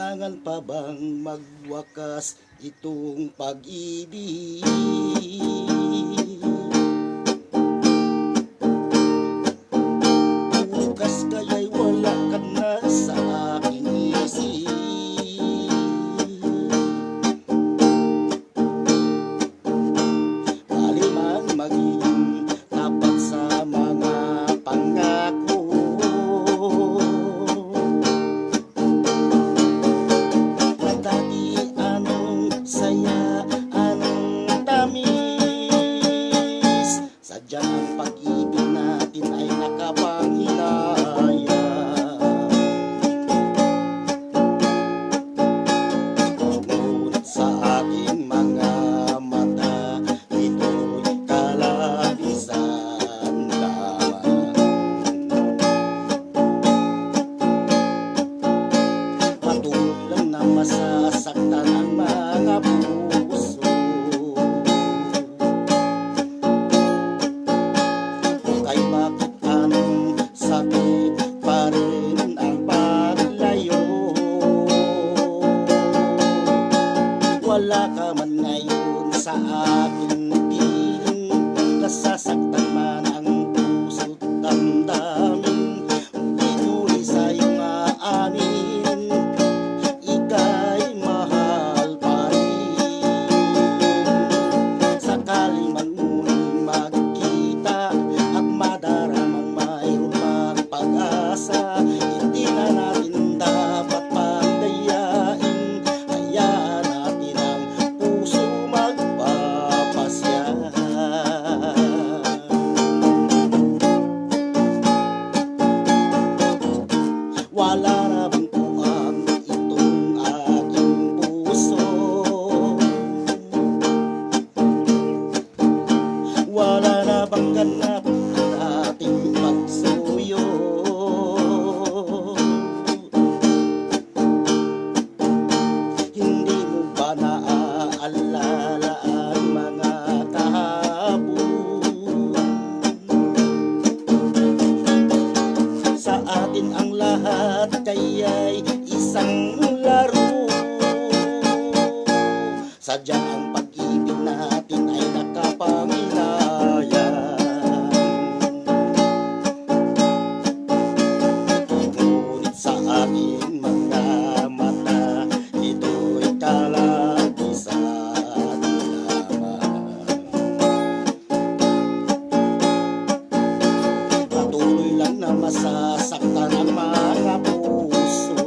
Kailangan pa bang magwakas itong pag-ibig? Bukas kaya'y wala ka na sa aking isip. Bali man maging tapat sa mga pangako. Saya, anong tamis. Sadyang ang pag-ibig natin ay nakapanghinaya. Ngunit sa aking mga mata, ito'y kalabisan lamang. Patuloy lang na masasaktan ang mga puso. Kay bakit anong sakit pa rin ang paglayo? Wala ka man ngayon sa aking piling, nasasaktan man ang puso't damdamin. Ituloy sa iyong aanin, ika'y mahal pa rin. Sakali man muling magkita at madaramang mayroon pang pag-asa, hindi na natin dapat pandayain. Hayaan natin ang puso magpapasya. Wala na bang puwang itong aking puso? Wala na bang ganap ang ating pagsuyo? Hindi mo ba naaalala ang mga kahapon? Sa atin ang lahat kaya'y isang laro. Sadyang ang pag-ibig natin ay nakapanghinaya. Ngunit sa aking mga mata, ito'y kalabisan lamang. Patuloy lang na masasaktan ang mga puso.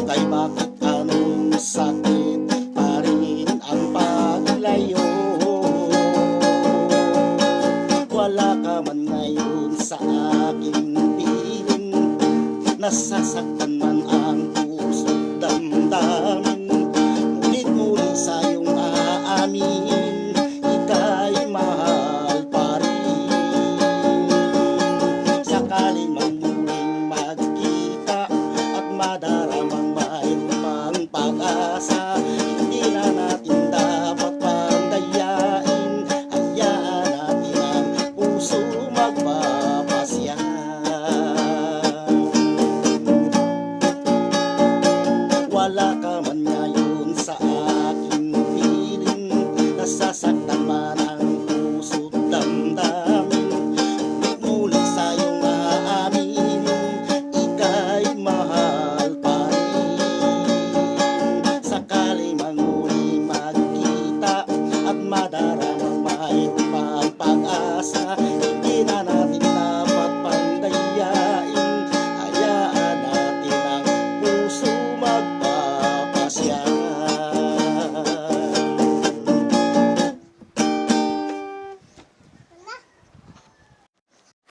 Kay bakit anong sakit pa rin ang paglayo? Wala ka man ngayon sa aking piling, nasasaktan man ang puso't damdamin.